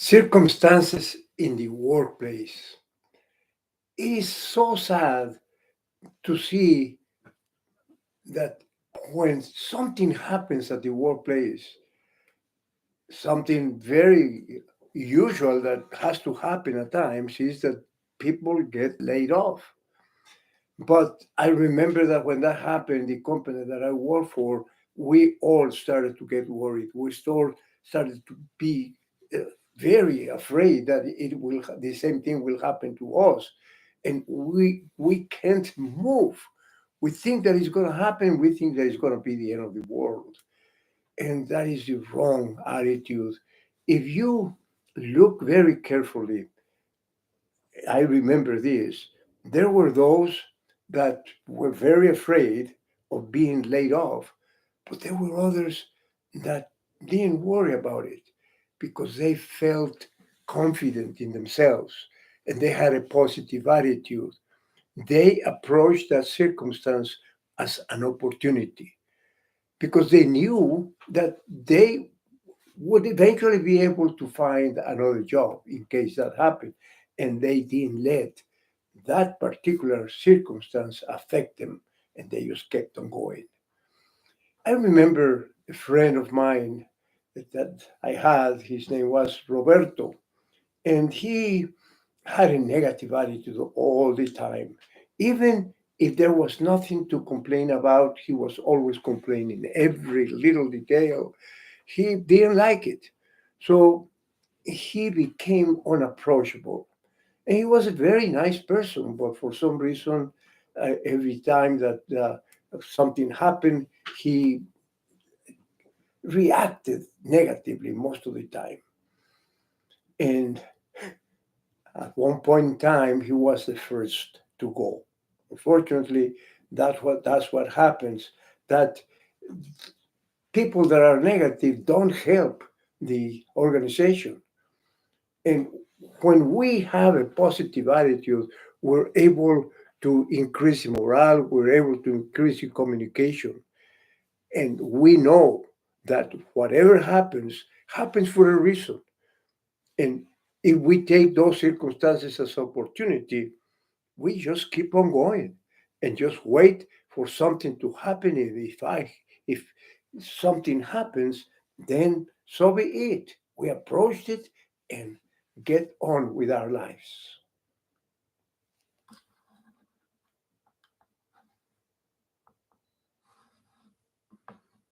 Circumstances in the workplace. It is so sad to see that when something happens at the workplace, something very usual that has to happen at times is that people get laid off. But I remember that when that happened, the company that I work for, we all started to get worried. We started to be uh, very afraid that the same thing will happen to us, and we can't move. We think that it's going to happen. We think that it's going to be the end of the world, and that is the wrong attitude. If you look very carefully, I remember this. There were those that were very afraid of being laid off, but there were others that didn't worry about it because they felt confident in themselves and they had a positive attitude. They approached that circumstance as an opportunity because they knew that they would eventually be able to find another job in case that happened. And they didn't let that particular circumstance affect them and they just kept on going. I remember a friend of mine that I had, his name was Roberto, and he had a negative attitude all the time. Even if there was nothing to complain about, he was always complaining every little detail. He didn't like it. So he became unapproachable. And he was a very nice person, but for some reason, every time that something happened, he reacted negatively most of the time. And at one point in time, he was the first to go. Unfortunately, that's what happens. That people that are negative don't help the organization. And when we have a positive attitude, we're able to increase the morale, we're able to increase the communication. And we know that whatever happens for a reason. And if we take those circumstances as opportunity, we just keep on going and just wait for something to happen. If something happens, then so be it. We approached it and get on with our lives.